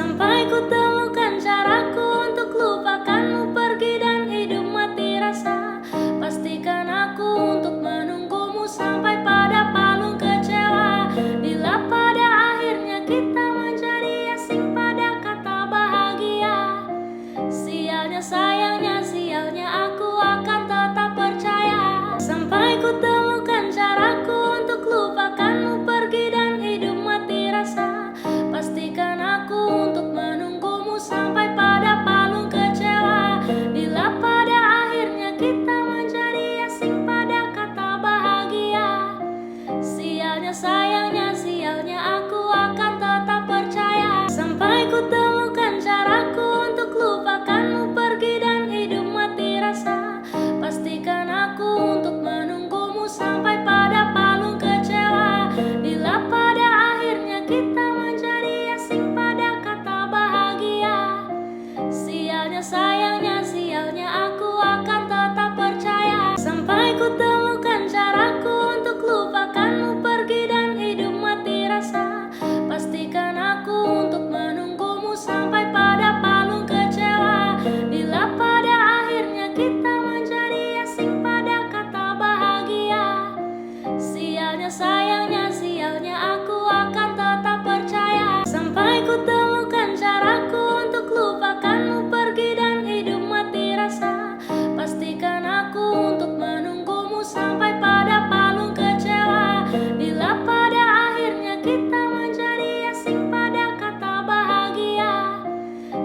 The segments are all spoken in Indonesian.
Sampai ku temukan caraku untuk lupakanmu pergi dan hidup mati rasa. Pastikan aku untuk menunggumu sampai pada palung kecewa. Bila pada akhirnya kita menjadi asing pada kata bahagia. Sialnya sayangnya sialnya aku akan tetap percaya. Sampai ku temukan caraku untuk lupakanmu pergi dan hidup mati rasa. Pastikan aku untuk menunggumu sampai pada palung kecewa. Bila pada akhirnya kita menjadi asing pada kata bahagia. Sialnya sayangnya sialnya aku akan tetap percaya. Sampai ku temukan caraku untuk lupakanmu pergi dan hidup mati rasa. Pastikan aku untuk menunggumu sampai pada palung kecewa. Bila pada akhirnya kita menjadi asing pada kata bahagia. Sialnya sayangnya sialnya aku akan tetap percaya. Sampai ku temukan caraku untuk lupakanmu pergi dan hidup mati rasa. Pastikan aku untuk menunggumu sampai pada palung kecewa. Bila pada akhirnya kita menjadi asing pada kata bahagia. Sialnya sayangnya sialnya aku akan tetap percaya. Sampai ku temukan caraku untuk lupakanmu pergi dan hidup mati rasa. Pastikan aku untuk menunggumu sampai pada palung kecewa. Bila pada akhirnya kita menjadi asing pada kata bahagia.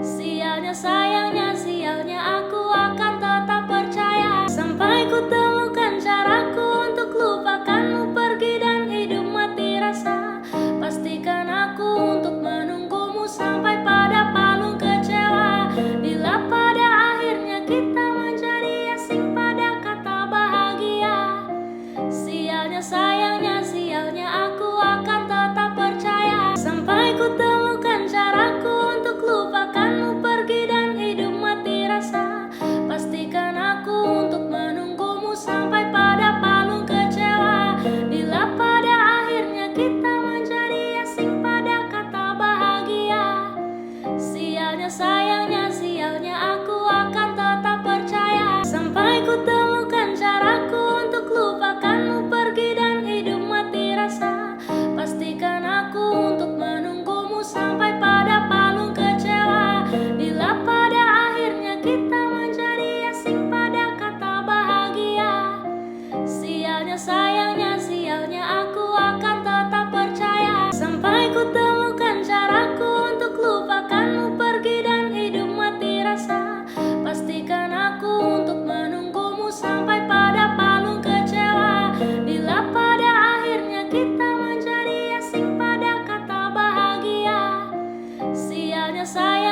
Sialnya sayangnya sialnya aku akan tetap percaya. Sampai ku temukan caraku untuk lupakanmu pergi dan hidup mati rasa. Pastikan aku untuk menunggumu sampai pada palung kecewa. Bila pada akhirnya kita menjadi asing pada kata bahagia. Sialnya sayangnya sialnya aku akan tetap percaya. Sampai ku temukan caraku untuk lupakanmu pergi dan hidup mati rasa. Pastikan aku untuk menunggumu sampai pada palung kecewa. Bila pada akhirnya kita menjadi asing pada kata bahagia. Sialnya sayangnya sialnya aku akan tetap percaya. Sampai ku temukan caraku untuk lupakanmu pergi dan hidup mati rasa. Pastikan aku untuk menunggumu sampai pada palung kecewa. Bila pada akhirnya kita menjadi asing pada kata bahagia. Sialnya sayangnya sialnya aku akan tetap percaya. Sampai ku temukan caraku untuk lupakanmu pergi dan hidup mati rasa. Pastikan aku untuk menunggumu sampai pada palung kecewa. Bila pada akhirnya kita menjadi asing pada kata bahagia. Sialnya sayangnya